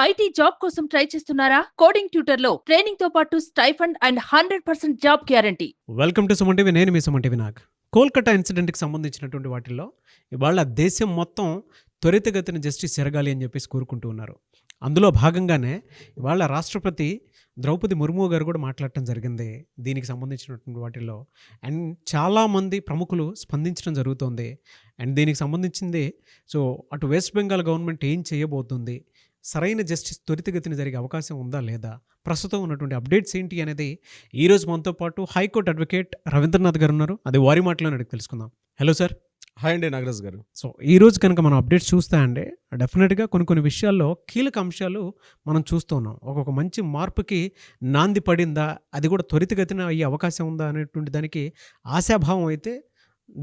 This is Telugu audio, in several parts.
ఐటీ జాబ్ కోసం ట్రై చేస్తున్నారా? కోడింగ్ ట్యూటర్ లో ట్రైనింగ్ తో పాటు stipend and 100% job guarantee. Welcome to Suman TV. నేను మీ సుమన్ టీవీ నాగ్. కోల్కతా ఇన్సిడెంట్కి సంబంధించినటువంటి వాటిల్లో ఇవాళ దేశం మొత్తం త్వరితగతిన జస్టిస్ జరగాలి అని చెప్పేసి కోరుకుంటూ ఉన్నారు. అందులో భాగంగానే ఇవాళ రాష్ట్రపతి ద్రౌపది ముర్ము గారు కూడా మాట్లాడటం జరిగింది దీనికి సంబంధించినటువంటి వాటిల్లో. అండ్ చాలామంది ప్రముఖులు స్పందించడం జరుగుతుంది. అండ్ దీనికి సంబంధించింది సో అటు వెస్ట్ బెంగాల్ గవర్నమెంట్ ఏం చేయబోతుంది, సరైన జస్టిస్ త్వరితగతిన జరిగే అవకాశం ఉందా లేదా, ప్రస్తుతం ఉన్నటువంటి అప్డేట్స్ ఏంటి అనేది ఈరోజు మనతో పాటు హైకోర్టు అడ్వకేట్ రవీంద్రనాథ్ గారు ఉన్నారు. అది వారి మాటలోనే అడిగి తెలుసుకుందాం. Hello sir. హాయ్ అండి నాగరాజ్ గారు. సో ఈరోజు కనుక మనం అప్డేట్స్ చూస్తే అండి డెఫినెట్గా కొన్ని విషయాల్లో కీలక అంశాలు మనం చూస్తూ ఉన్నాం. ఒక్కొక్క మంచి మార్పుకి నాంది పడిందా, అది కూడా త్వరితగతిన అయ్యే అవకాశం ఉందా అనేటువంటి దానికి ఆశాభావం అయితే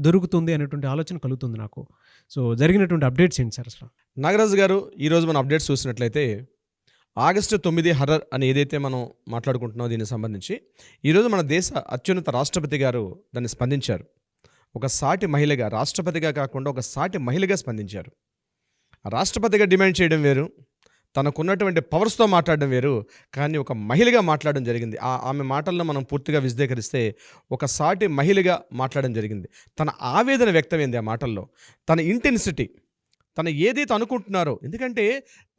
దొరుకుతుంది అనేటువంటి ఆలోచన కలుగుతుంది నాకు. సో జరిగినటువంటి అప్డేట్స్ ఏంటి సార్ అసలు? నాగరాజు గారు, ఈరోజు మనం అప్డేట్స్ చూసినట్లయితే ఆగస్టు 9 హర్రర్ అని ఏదైతే మనం మాట్లాడుకుంటున్నామో దీనికి సంబంధించి ఈరోజు మన దేశ అత్యున్నత రాష్ట్రపతి గారు దాన్ని స్పందించారు. ఒక సాటి మహిళగా, రాష్ట్రపతిగా కాకుండా ఒక సాటి మహిళగా స్పందించారు. రాష్ట్రపతిగా డిమాండ్ చేయడం వేరు, తనకున్నటువంటి పవర్స్తో మాట్లాడడం వేరు, కానీ ఒక మహిళగా మాట్లాడడం జరిగింది. ఆమె మాటల్లో మనం పూర్తిగా విశదీకరిస్తే ఒక సాటి మహిళగా మాట్లాడడం జరిగింది. తన ఆవేదన వ్యక్తమైంది ఆ మాటల్లో, తన ఇంటెన్సిటీ, తను ఏదైతే అనుకుంటున్నారో. ఎందుకంటే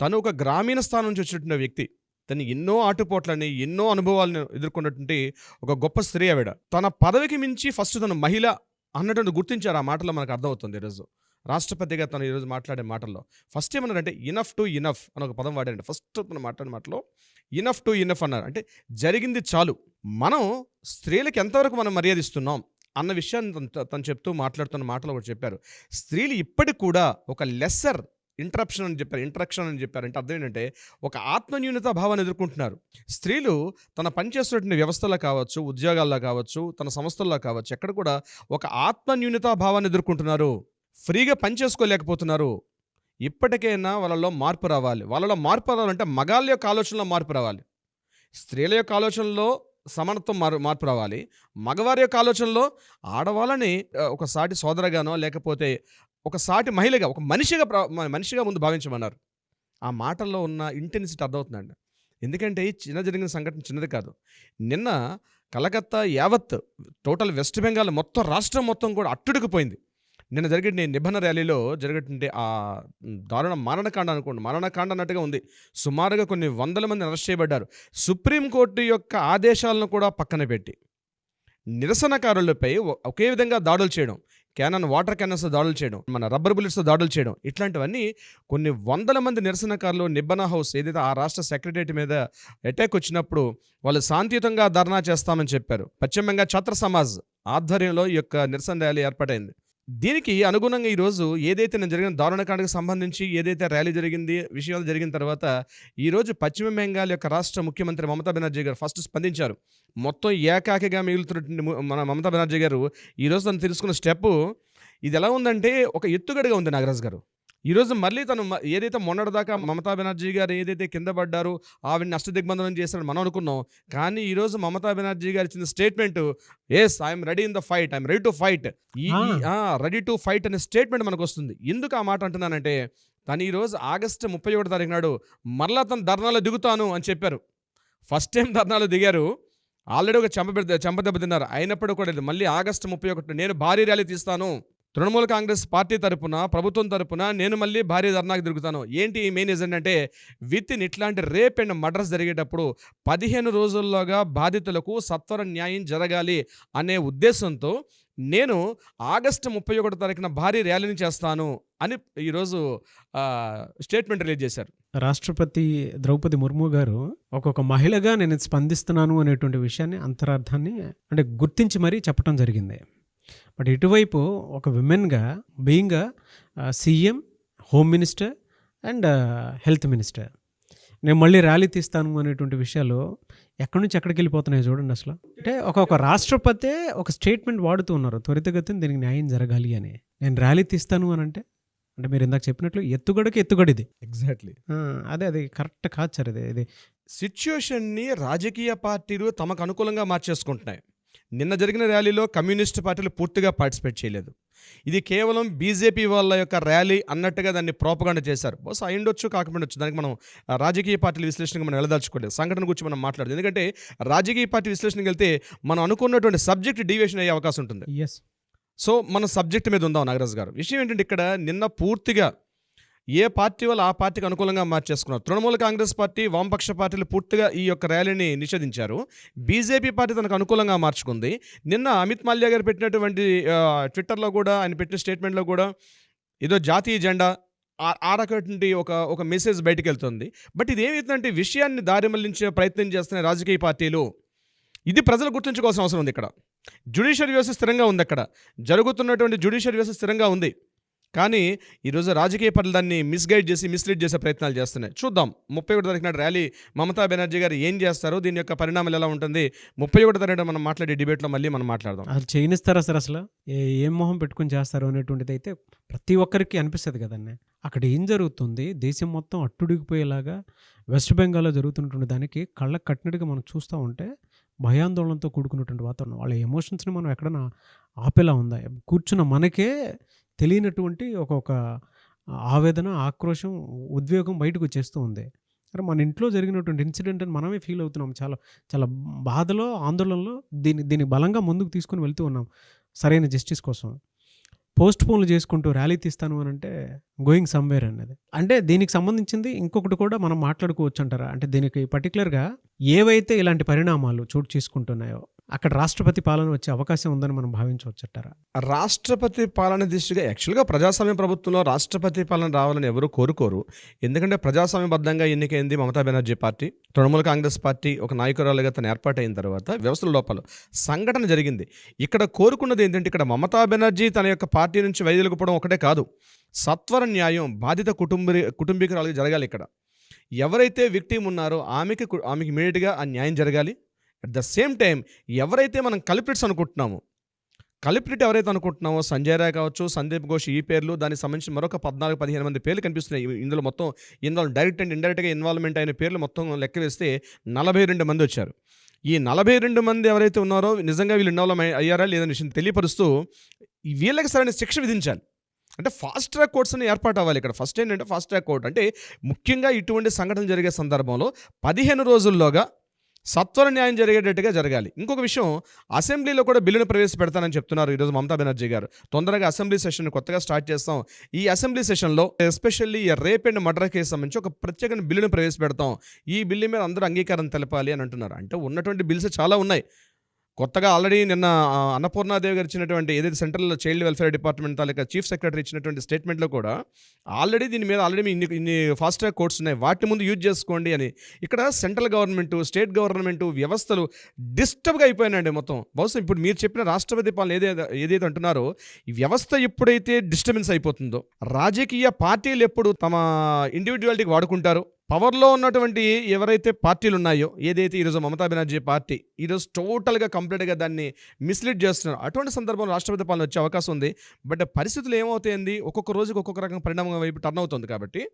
తను ఒక గ్రామీణ స్థానం నుంచి వచ్చినటువంటి వ్యక్తి, తను ఎన్నో ఆటుపోట్లని, ఎన్నో అనుభవాలను ఎదుర్కొన్నటువంటి ఒక గొప్ప స్త్రీ ఆవిడ. తన పదవికి మించి ఫస్ట్ తను మహిళ అన్నటువంటి గుర్తించారు. ఆ మాటల్లో మనకు అర్థమవుతుంది. ఈరోజు రాష్ట్రపతిగా తను ఈరోజు మాట్లాడే మాటల్లో ఫస్ట్ ఏమన్నారంటే ఇనఫ్ టు ఇనఫ్ అని ఒక పదం వాడారండి. ఫస్ట్ తను మాట్లాడే మాటలో ఇనఫ్ టు ఇనఫ్ అన్నారు. అంటే జరిగింది చాలు, మనం స్త్రీలకు ఎంతవరకు మనం మర్యాద ఇస్తున్నాం అన్న విషయాన్ని తను చెప్తూ మాట్లాడుతున్న మాటలో ఒకటి చెప్పారు. స్త్రీలు ఇప్పటికి కూడా ఒక లెస్సర్ ఇంట్రప్షన్ అని చెప్పారు. అంటే అర్థం ఏంటంటే ఒక ఆత్మన్యూనతా భావాన్ని ఎదుర్కొంటున్నారు. స్త్రీలు తన పనిచేస్తున్నటువంటి వ్యవస్థలో కావచ్చు, ఉద్యోగాల్లో కావచ్చు, తన సంస్థల్లో కావచ్చు, ఎక్కడ కూడా ఒక ఆత్మన్యూనతా భావాన్ని ఎదుర్కొంటున్నారు. ఫ్రీగా పనిచేసుకోలేకపోతున్నారు. ఇప్పటికైనా వాళ్ళలో మార్పు రావాలి. వాళ్ళలో మార్పు రావాలంటే మగాళ్ళ యొక్క ఆలోచనలో మార్పు రావాలి, స్త్రీల యొక్క ఆలోచనలో సమానత్వం మార్పు రావాలి, మగవారి యొక్క ఆలోచనలో ఆడవాళ్ళని ఒక సాటి సోదరగానో లేకపోతే ఒక సాటి మహిళగా, ఒక మనిషిగా ముందు భావించమన్నారు. ఆ మాటల్లో ఉన్న ఇంటెన్సిటీ అర్థమవుతుందండి. ఎందుకంటే జరిగిన సంఘటన చిన్నది కాదు. నిన్న కలకత్తా యావత్ టోటల్ వెస్ట్ బెంగాల్ మొత్తం రాష్ట్రం మొత్తం కూడా అట్టుడికిపోయింది. నిన్న జరిగే నిబంధన ర్యాలీలో జరిగేటువంటి ఆ దారుణ మారణకాండ అనుకోండి, మారణకాండ అన్నట్టుగా ఉంది. సుమారుగా కొన్ని వందల మంది అరెస్ట్ చేయబడ్డారు. సుప్రీంకోర్టు యొక్క ఆదేశాలను కూడా పక్కన పెట్టి నిరసనకారులపై ఒకే విధంగా దాడులు చేయడం, వాటర్ క్యానన్స్తో దాడులు చేయడం, మన రబ్బర్ బుల్లెట్స్తో దాడులు చేయడం, ఇట్లాంటివన్నీ కొన్ని వందల మంది నిరసనకారులు నిబ్బనా హౌస్ ఏదైతే ఆ రాష్ట్ర సెక్రటరియట్ మీద అటాక్ వచ్చినప్పుడు వాళ్ళు శాంతియుతంగా ధర్నా చేస్తామని చెప్పారు. పశ్చిమ బెంగాల్ ఛాత్ర సమాజ్ ఆధ్వర్యంలో ఈ యొక్క నిరసన ర్యాలీ ఏర్పాటైంది. దీనికి అనుగుణంగా ఈరోజు ఏదైతే నేను జరిగిన దారుణకాండకు సంబంధించి ఏదైతే ర్యాలీ జరిగింది, విషయాలు జరిగిన తర్వాత ఈరోజు పశ్చిమ బెంగాల్ యొక్క రాష్ట్ర ముఖ్యమంత్రి మమతా బెనర్జీ గారు ఫస్ట్ స్పందించారు. మొత్తం ఏకాకిగా మిగులుతున్నటువంటి మన మమతా బెనర్జీ గారు ఈరోజు తను తెలుసుకున్న స్టెప్ ఇది ఎలా ఉందంటే ఒక ఎత్తుగడగా ఉంది నాగరాజ్ గారు. ఈరోజు మళ్ళీ తను ఏదైతే మొన్నటిదాకా మమతా బెనర్జీ గారు ఏదైతే కింద పడ్డారో ఆవిడని అష్టదిగ్బంధనం చేశారని మనం అనుకున్నాం. కానీ ఈరోజు మమతా బెనర్జీ గారు ఇచ్చిన statement, yes I'm ready in the fight, I'm ready to fight, ready to fight అనే స్టేట్మెంట్ మనకు వస్తుంది. ఎందుకు ఆ మాట అంటున్నానంటే తను ఈరోజు ఆగస్టు 31 తారీఖు నాడు మరలా తను ధర్నాలో దిగుతాను అని చెప్పారు. ఫస్ట్ టైం ధర్నాలో దిగారు, ఆల్రెడీ ఒక చెంపదెబ్బ తిన్నారు. అయినప్పుడు కూడా మళ్ళీ ఆగస్టు 31 నేను భారీ ర్యాలీ తీస్తాను, తృణమూల కాంగ్రెస్ పార్టీ తరపున, ప్రభుత్వం తరపున నేను మళ్ళీ భారీ ధర్నాకు తిరుగుతాను. ఏంటి మెయిన్ ఏజెండా అంటే విత్ ఇన్ ఇట్లాంటి రేప్ అండ్ మర్డర్స్ జరిగేటప్పుడు 15 రోజుల్లోగా బాధితులకు సత్వర న్యాయం జరగాలి అనే ఉద్దేశంతో నేను ఆగస్టు 31 తారీఖున భారీ ర్యాలీని చేస్తాను అని ఈరోజు స్టేట్మెంట్ రిలీజ్ చేశారు. రాష్ట్రపతి ద్రౌపది ముర్ము గారు ఒక్కొక్క మహిళగా నేను స్పందిస్తున్నాను అనేటువంటి విషయాన్ని, అంతరార్థాన్ని అంటే గుర్తించి మరీ చెప్పడం జరిగింది. బట్ ఇటువైపు ఒక విమెన్గా being CM, home minister and health minister నేను మళ్ళీ ర్యాలీ తీస్తాను అనేటువంటి విషయాలు ఎక్కడి నుంచి ఎక్కడికి వెళ్ళిపోతున్నాయి చూడండి. అసలు అంటే ఒక రాష్ట్రపతి ఒక స్టేట్మెంట్ వాడుతూ ఉన్నారు, త్వరితగతిన దీనికి న్యాయం జరగాలి అని. నేను ర్యాలీ తీస్తాను అని అంటే మీరు ఇందాక చెప్పినట్లు ఎత్తుగడ ఇది ఎగ్జాక్ట్లీ అది కరెక్ట్ కాదు సార్. ఇది సిచ్యుయేషన్ని రాజకీయ పార్టీలు తమకు అనుకూలంగా మార్చేసుకుంటున్నాయి. నిన్న జరిగిన ర్యాలీలో కమ్యూనిస్ట్ పార్టీలు పూర్తిగా పార్టిసిపేట్ చేయలేదు. ఇది కేవలం బీజేపీ వాళ్ళ యొక్క ర్యాలీ అన్నట్టుగా దాన్ని ప్రోపగాండా చేశారు. బహుశా అయ్యుండొచ్చు, కాకపోవచ్చు. దానికి మనం రాజకీయ పార్టీల విశ్లేషణకు మనం వెళ్ళదలుచుకోలేదు. సంఘటన గురించి మనం మాట్లాడదు. ఎందుకంటే రాజకీయ పార్టీ విశ్లేషణకి వెళ్తే మనం అనుకున్నటువంటి సబ్జెక్ట్ డీవియేషన్ అయ్యే అవకాశం ఉంటుంది. ఎస్. సో మన సబ్జెక్ట్ మీద ఉందాం నాగరాజు గారు. విషయం ఏంటంటే ఇక్కడ నిన్న పూర్తిగా ఏ పార్టీ వాళ్ళు ఆ పార్టీకి అనుకూలంగా మార్చేసుకున్నారు. తృణమూల కాంగ్రెస్ పార్టీ, వామపక్ష పార్టీలు పూర్తిగా ఈ యొక్క ర్యాలీని నిషేధించారు. బీజేపీ పార్టీ తనకు అనుకూలంగా మార్చుకుంది. నిన్న అమిత్ మాల్యా గారు పెట్టినటువంటి ట్విట్టర్లో కూడా, ఆయన పెట్టిన స్టేట్మెంట్లో కూడా ఏదో జాతీయ జెండా ఆ రకమైనటువంటి ఒక మెసేజ్ బయటకు వెళ్తుంది. బట్ ఇది ఏమవుతుందంటే విషయాన్ని దారి మళ్లించే ప్రయత్నం చేస్తున్న రాజకీయ పార్టీలు, ఇది ప్రజలు గుర్తుంచుకోవాల్సిన అవసరం ఉంది. ఇక్కడ జ్యుడిషియల్ వ్యవస్థ స్థిరంగా ఉంది. అక్కడ జరుగుతున్నటువంటి జ్యుడిషియల్ వ్యవస్థ స్థిరంగా ఉంది. కానీ ఈరోజు రాజకీయ పార్టీలు దాన్ని మిస్గైడ్ చేసి మిస్లీడ్ చేసే ప్రయత్నాలు చేస్తున్నాయి. చూద్దాం 31 తారీఖు నాడు ర్యాలీ మమతా బెనర్జీ గారు ఏం చేస్తారో, దీని యొక్క పరిణామాలు ఎలా ఉంటుంది, 31 తారీఖు మనం మాట్లాడే డిబేట్లో మళ్ళీ మనం మాట్లాడదాం. అది చేయనిస్తారా సార్? అసలు ఏం మొహం పెట్టుకుని చేస్తారు అనేటువంటిది అయితే ప్రతి ఒక్కరికి అనిపిస్తుంది కదండి. అక్కడ ఏం జరుగుతుంది, దేశం మొత్తం అట్టుడిగిపోయేలాగా వెస్ట్ బెంగాల్లో జరుగుతున్నటువంటి దానికి కళ్ళకు కట్టినట్టుగా మనం చూస్తూ ఉంటే భయాందోళనతో కూడుకున్నటువంటి వాతావరణం. వాళ్ళ ఎమోషన్స్ని మనం ఎక్కడన్నా ఆపేలా ఉందా? కూర్చున్న మనకే తెలియనటువంటి ఒక ఆవేదన, ఆక్రోశం, ఉద్వేగం బయటకు వచ్చేస్తూ ఉంది. అరే మన ఇంట్లో జరిగినటువంటి ఇన్సిడెంట్ అని మనమే ఫీల్ అవుతున్నాం. చాలా చాలా బాధలో, ఆందోళనలో దీన్ని బలంగా ముందుకు తీసుకొని వెళ్తూ ఉన్నాం సరైన జస్టిస్ కోసం. పోస్ట్ పోన్లు చేసుకుంటూ ర్యాలీ తీస్తాను అని అంటే గోయింగ్ సమ్వేర్ అనేది. అంటే దీనికి సంబంధించింది ఇంకొకటి కూడా మనం మాట్లాడుకోవచ్చు అంటారా? అంటే దీనికి పర్టికులర్గా ఏవైతే ఇలాంటి పరిణామాలు చోటు చేసుకుంటున్నాయో అక్కడ రాష్ట్రపతి పాలన వచ్చే అవకాశం ఉందని మనం భావించవచ్చంటారా? రాష్ట్రపతి పాలన దిశగా యాక్చువల్గా ప్రజాస్వామ్య ప్రభుత్వంలో రాష్ట్రపతి పాలన రావాలని ఎవరు కోరుకోరు. ఎందుకంటే ప్రజాస్వామ్యబద్ధంగా ఎన్నికైంది మమతా బెనర్జీ పార్టీ. తృణమూల కాంగ్రెస్ పార్టీ ఒక నాయకురాలుగా తను ఏర్పాటైన తర్వాత వ్యవస్థల లోపల సంఘటన జరిగింది. ఇక్కడ కోరుకున్నది ఏంటంటే, ఇక్కడ మమతా బెనర్జీ తన యొక్క పార్టీ నుంచి వైదొలగిపోవడం ఒకటే కాదు, సత్వర న్యాయం బాధిత కుటుంబీకురాలకు జరగాలి. ఇక్కడ ఎవరైతే విక్టిమ్ ఉన్నారో ఆమెకి ఇమీడియట్గా ఆ న్యాయం జరగాలి. అట్ ద సేమ్ టైం ఎవరైతే మనం కల్ప్రిట్స్ అనుకుంటున్నామో, ఎవరైతే అనుకుంటున్నామో సంజయ్ రాయ్ కావచ్చు, సందీప్ ఘోష్, ఈ పేర్లు, దానికి సంబంధించి మరొక 14-15 మంది పేర్లు కనిపిస్తున్నాయి. ఇందులో మొత్తం డైరెక్ట్ అండ్ ఇండైరెక్ట్గా ఇన్వాల్వ్మెంట్ అయిన పేర్లు మొత్తం లెక్క వేస్తే 42 మంది వచ్చారు. ఈ 42 మంది ఎవరైతే ఉన్నారో నిజంగా వీళ్ళు ఇన్వాల్వ్ అయ్యారా లేదని విషయం తెలియపరుస్తూ వీళ్ళకి సరైన శిక్ష విధించాలి. అంటే ఫాస్ట్ ట్రాక్ కోర్ట్స్ అని ఏర్పాటు అవ్వాలి. ఇక్కడ ఫస్ట్ ఏంటంటే ఫాస్ట్ ట్రాక్ కోర్ట్ అంటే ముఖ్యంగా ఇటువంటి సంఘటనలు జరిగే సందర్భంలో 15 రోజుల్లోగా సత్వర న్యాయం జరిగేటట్టుగా జరగాలి. ఇంకొక విషయం, అసెంబ్లీలో కూడా బిల్లును ప్రవేశపెడతానని చెప్తున్నారు ఈరోజు మమతా బెనర్జీ గారు. తొందరగా అసెంబ్లీ సెషన్ కొత్తగా స్టార్ట్ చేస్తాం. ఈ అసెంబ్లీ సెషన్లో especially rape and murder case సంబంధించి ఒక ప్రత్యేక బిల్లును ప్రవేశపెడతాం. ఈ బిల్లు మీద అందరూ అంగీకారం తెలపాలి అని అంటున్నారు. అంటే ఉన్నటువంటి బిల్స్ చాలా ఉన్నాయి. కొత్తగా ఆల్రెడీ నిన్న అన్నపూర్ణాదేవి గారు ఇచ్చినటువంటి ఏదైతే సెంట్రల్ చైల్డ్ వెల్ఫేర్ డిపార్ట్మెంట్ తాలూకా చీఫ్ సెక్రటరీ ఇచ్చినటువంటి స్టేట్మెంట్లో కూడా ఆల్రెడీ దీని మీద ఇన్ని ఫాస్ట్ ట్రాక్ కోర్ట్స్ ఉన్నాయి, వాటి ముందు యూజ్ చేసుకోండి అని. ఇక్కడ సెంట్రల్ గవర్నమెంటు, స్టేట్ గవర్నమెంటు వ్యవస్థలు డిస్టర్బ్గా అయిపోయినాయండి మొత్తం. బహుశా ఇప్పుడు మీరు చెప్పిన రాష్ట్రపతి పాలన ఏదైతే అంటున్నారో, ఈ వ్యవస్థ ఎప్పుడైతే డిస్టర్బెన్స్ అయిపోతుందో, రాజకీయ పార్టీలు ఎప్పుడు తమ ఇండివిజువాలిటీకి వాడుకుంటారో, పవర్లో ఉన్నటువంటి ఎవరైతే పార్టీలు ఉన్నాయో, ఏదైతే ఈరోజు మమతా బెనర్జీ పార్టీ ఈరోజు టోటల్గా కంప్లీట్గా దాన్ని మిస్లీడ్ చేస్తున్నారు. అటువంటి సందర్భంలో రాష్ట్రపతి పాలన వచ్చే అవకాశం ఉంది. బట్ పరిస్థితులు ఏమవుతాయండి, ఒక్కొక్క రోజుకి ఒక్కొక్క రకం పరిణామం వైపు టర్న్ అవుతుంది. కాబట్టి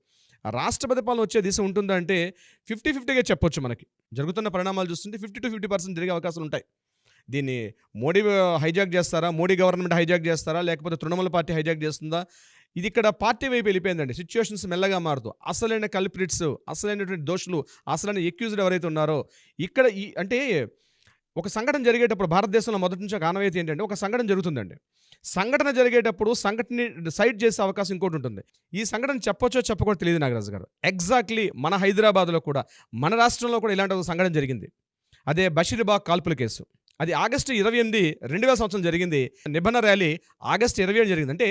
రాష్ట్రపతి పాలన వచ్చే దిశ ఉంటుందా అంటే 50-50గా చెప్పొచ్చు. మనకి జరుగుతున్న పరిణామాలు చూస్తుంటే 50-50% జరిగే అవకాశాలు ఉంటాయి. దీన్ని మోడీ హైజాక్ చేస్తారా, మోడీ గవర్నమెంట్ హైజాక్ చేస్తారా, లేకపోతే తృణమూల పార్టీ హైజాక్ చేస్తుందా? ఇది ఇక్కడ పార్టీ వైపు వెళ్ళిపోయిందండి. సిచ్యువేషన్స్ మెల్లగా మారుతూ అసలైన కల్ప్రిట్స్, అసలైనటువంటి దోషులు, అసలైన ఎక్యూజ్డ్ ఎవరైతే ఉన్నారో ఇక్కడ అంటే ఒక సంఘటన జరిగేటప్పుడు భారతదేశంలో మొదటి నుంచి ఒక ఆనవాయితీ ఏంటంటే, ఒక సంఘటన జరుగుతుందండి, సంఘటన జరిగేటప్పుడు సంఘటనని సైడ్ చేసే అవకాశం ఇంకోటి ఉంటుంది. ఈ సంఘటన చెప్పొచ్చో చెప్పకూడదు తెలియదు నాగరాజు గారు. ఎగ్జాక్ట్లీ మన హైదరాబాద్లో కూడా, మన రాష్ట్రంలో కూడా ఇలాంటి ఒక సంఘటన జరిగింది. అదే బషీర్బాగ్ కాల్పుల కేసు. అది ఆగస్టు 28, 2000 సంవత్సరం జరిగింది. నిబంధన ర్యాలీ ఆగస్టు 27 జరిగింది. అంటే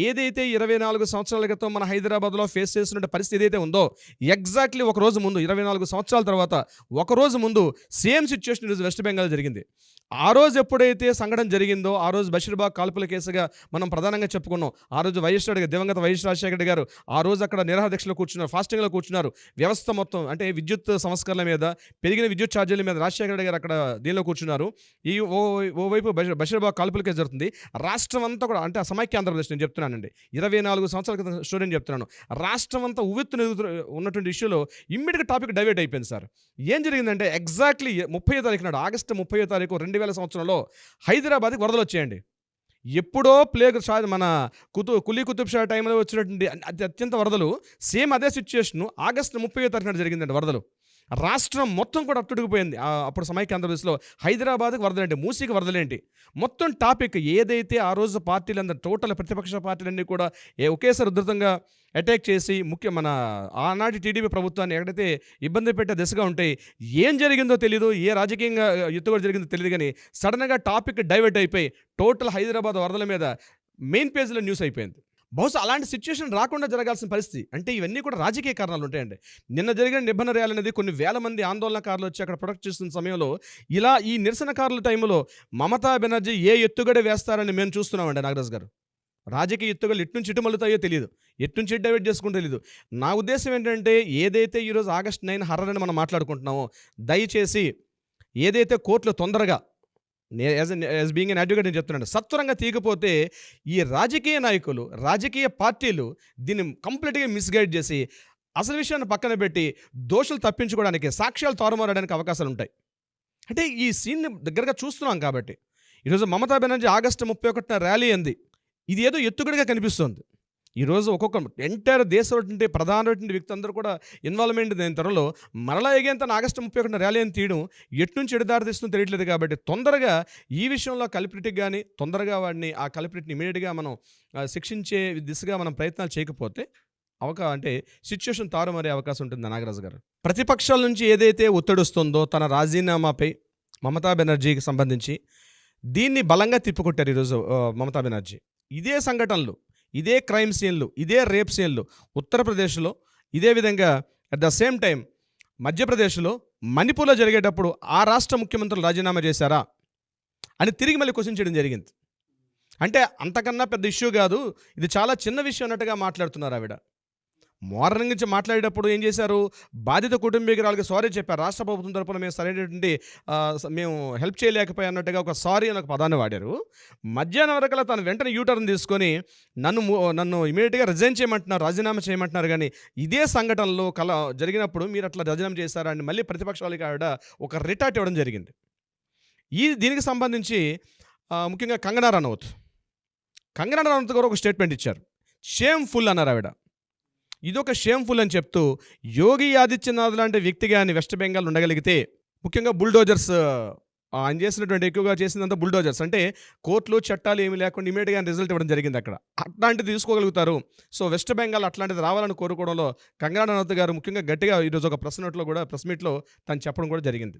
ఏదైతే 24 సంవత్సరాల క్రితం మన హైదరాబాద్లో ఫేస్ చేస్తున్న పరిస్థితి ఏదైతే ఉందో, ఎగ్జాక్ట్లీ ఒక రోజు ముందు, 24 సంవత్సరాల తర్వాత ఒక రోజు ముందు సేమ్ సిచ్యువేషన్ ఈరోజు వెస్ట్ బెంగాల్ జరిగింది. ఆ రోజు ఎప్పుడైతే సంఘటన జరిగిందో, ఆ రోజు బషీర్బాగ్ కాల్పుల కేసుగా మనం ప్రధానంగా చెప్పుకున్నాం. ఆ రోజు దివంగత వైఎస్ రాజశేఖర రెడ్డి గారు ఆ రోజు అక్కడ నిరాహారదీక్షలో కూర్చున్నారు, ఫాస్టింగ్లో కూర్చున్నారు. వ్యవస్థ మొత్తం అంటే విద్యుత్ సంస్కరణల మీద, పెరిగిన విద్యుత్ ఛార్జీల మీద రాజశేఖర రెడ్డి గారు అక్కడ దీనిలో కూర్చున్నారు. ఈ ఓవైపు బషీర్బాగ్ కాల్పుల కేసు జరుగుతుంది. రాష్ట్రం అంతా కూడా, అంటే సమైక్య ఆంధ్రప్రదేశ్ నేను చెప్తున్నానండి, 24 సంవత్సరాల క్రితం స్టూడెంట్ చెప్తున్నాను. రాష్ట్రం అంతా ఉవ్వెత్తున ఉన్నటువంటి ఇష్యూలో ఇమ్మీడియట్గా టాపిక్ డైవర్ట్ అయిపోయింది సార్. ఏం జరిగిందంటే ఎగ్జాక్ట్లీ 30వ తారీఖు నాడు, ఆగస్టు 30వ తారీఖు 2000 సంవత్సరంలో హైదరాబాద్కి వరదలు వచ్చాయండి. ఎప్పుడో ప్లేగ్ మన కులీ కుతుబ్ షా టైంలో వచ్చినటువంటి అత్యంత వరదలు సేమ్ అదే సిచ్యుయేషన్ ఆగస్టు 30వ తారీఖున జరిగిందండి వరదలు. రాష్ట్రం మొత్తం కూడా అట్టుడికిపోయింది. అప్పుడు సమైక్య ఆంధ్రప్రదేశ్లో హైదరాబాద్కి వరదలేంటి, మూసీకి వరదలేంటి, మొత్తం టాపిక్ ఏదైతే ఆ రోజు పార్టీలందరూ టోటల్ ప్రతిపక్ష పార్టీలన్నీ కూడా ఒకేసారి ఉధృతంగా అటాక్ చేసి మన ఆనాటి టీడీపీ ప్రభుత్వాన్ని ఎక్కడైతే ఇబ్బంది పెట్టే దిశగా ఉంటాయి. ఏం జరిగిందో తెలియదు, ఏ రాజకీయంగా ఎత్తుగడ జరిగిందో తెలియదు, కానీ సడన్గా టాపిక్ డైవర్ట్ అయిపోయి టోటల్ హైదరాబాద్ వరదల మీద మెయిన్ పేజ్లో న్యూస్ అయిపోయింది. బహుశా అలాంటి సిచ్యువేషన్ రాకుండా జరగాల్సిన పరిస్థితి. అంటే ఇవన్నీ కూడా రాజకీయ కారణాలు ఉంటాయండి. నిన్న జరిగిన నిబంధన ర్యాలీ అనేది కొన్ని వేల మంది ఆందోళనకారులు వచ్చి అక్కడ ప్రొటెక్ట్ చేస్తున్న సమయంలో ఇలా ఈ నిరసనకారుల టైంలో మమతా బెనర్జీ ఏ ఎత్తుగడ వేస్తారని మేము చూస్తున్నామండి నాగరాజు గారు. రాజకీయ ఎత్తుగడలు ఎట్నుంచి ఇటు మలుతాయో తెలియదు, ఎట్నుంచి డైవర్ట్ చేసుకుంటూ తెలియదు. నా ఉద్దేశం ఏంటంటే ఏదైతే ఈరోజు ఆగస్టు 9 హర్రర్ అని మనం మాట్లాడుకుంటున్నామో, దయచేసి ఏదైతే కోర్టులో తొందరగా యాజ్ బీయింగ్ ఎన్ అడ్వకేట్ నేను చెప్తున్నాను, సత్వరంగా తీయకపోతే ఈ రాజకీయ నాయకులు, రాజకీయ పార్టీలు దీన్ని కంప్లీట్గా మిస్గైడ్ చేసి అసలు విషయాన్ని పక్కన పెట్టి దోషులు తప్పించుకోవడానికి, సాక్ష్యాలు తారుమారడానికి అవకాశాలు ఉంటాయి. అంటే ఈ సీన్ని దగ్గరగా చూస్తున్నాం కాబట్టి ఈరోజు మమతా బెనర్జీ ఆగస్టు 31న ర్యాలీ అంది. ఇది ఏదో ఎత్తుగడగా కనిపిస్తుంది. ఈరోజు ఒక్కొక్క ఎంటైర్ దేశం ప్రధానటువంటి వ్యక్తి అందరూ కూడా ఇన్వాల్వ్మెంట్ అయిన త్వరలో మరలా ఎగేంత ఆగస్టు 31 ర్యాలీ అని తీయడం ఎట్నుంచి ఎడదారి తీస్తుందో తెలియట్లేదు. కాబట్టి తొందరగా ఈ విషయంలో కల్ప్రిట్కి కానీ తొందరగా వాడిని ఆ కల్ప్రిట్ని ఇమీడియట్గా మనం శిక్షించే దిశగా మనం ప్రయత్నాలు చేయకపోతే అంటే సిచ్యువేషన్ తారుమారే అవకాశం ఉంటుంది. నాగరాజు గారు, ప్రతిపక్షాల నుంచి ఏదైతే ఒత్తిడి వస్తుందో తన రాజీనామాపై మమతా బెనర్జీకి సంబంధించి దీన్ని బలంగా తిప్పుకొట్టారు ఈరోజు మమతా బెనర్జీ. ఇదే సంఘటనలు, ఇదే క్రైమ్ సీన్లు, ఇదే రేప్ సీన్లు ఉత్తరప్రదేశ్లో, ఇదే విధంగా అట్ ద సేమ్ టైం మధ్యప్రదేశ్లో, మణిపూర్లో జరిగేటప్పుడు ఆ రాష్ట్ర ముఖ్యమంత్రులు రాజీనామా చేశారా అని తిరిగి మళ్ళీ క్వశ్చన్ చేయడం జరిగింది. అంటే అంతకన్నా పెద్ద ఇష్యూ కాదు, ఇది చాలా చిన్న విషయం అన్నట్టుగా మాట్లాడుతున్నారు ఆవిడ. మార్నింగ్ నుంచి మాట్లాడేటప్పుడు ఏం చేశారు, బాధిత కుటుంబీకురాలకి సారీ చెప్పారు. రాష్ట్ర ప్రభుత్వం తరపున మేము సరైనటువంటి మేము హెల్ప్ చేయలేకపోయా అన్నట్టుగా ఒక సారీ అని ఒక పదాన్ని వాడారు. మధ్యాహ్నం వరకల్లా తను వెంటనే యూటర్న్ తీసుకొని నన్ను ఇమీడియట్గా రిజైన్ చేయమంటున్నారు, రాజీనామా చేయమంటున్నారు. కానీ ఇదే సంఘటనలో జరిగినప్పుడు మీరు అట్లా రాజీనామా చేశారా అని మళ్ళీ ప్రతిపక్షాలకి ఆవిడ ఒక రిటార్ట్ ఇవ్వడం జరిగింది. దీనికి సంబంధించి ముఖ్యంగా కంగనా రనౌత్ గారు ఒక స్టేట్మెంట్ ఇచ్చారు. షేమ్ఫుల్ అన్నారు ఆవిడ. ఇదొక షేమ్ఫుల్ అని చెప్తూ యోగి ఆదిత్యనాథ్ లాంటి వ్యక్తి కానీ వెస్ట్ బెంగాల్ ఉండగలిగితే, ముఖ్యంగా బుల్డోజర్స్ ఆయన చేసినటువంటి ఎక్కువగా చేసిందంతా బుల్డోజర్స్, అంటే కోర్టులు చట్టాలు ఏమీ లేకుండా ఇమీడియట్గా రిజల్ట్ ఇవ్వడం జరిగింది. అక్కడ అట్లాంటిది తీసుకోగలుగుతారు. సో వెస్ట్ బెంగాల్ అట్లాంటిది రావాలని కోరుకోవడంలో కంగనా రనౌత్ గారు ముఖ్యంగా గట్టిగా ఈరోజు ఒక ప్రెస్ మీట్లో తను చెప్పడం కూడా జరిగింది.